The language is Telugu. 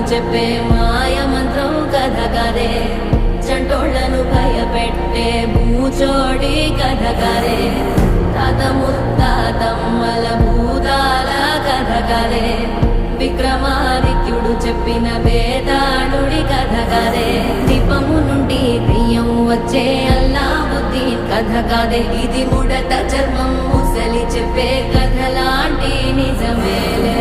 చెప్పే మాయ మంత్రం కథ కదే చంటోళ్లను భయపెట్టే భూచోడి కథ కదే తాత ముత్తాతమ్మల భూతాల కథ కదే విక్రమాదిత్యుడు చెప్పిన వేదాళుడి కథ కదే దీపము నుండి దెయ్యం వచ్చే అల్లావుద్దీన్ కథ కదే ఇది ముడత చర్మం ముసలి చెప్పే కథ లాంటి నిజమేలే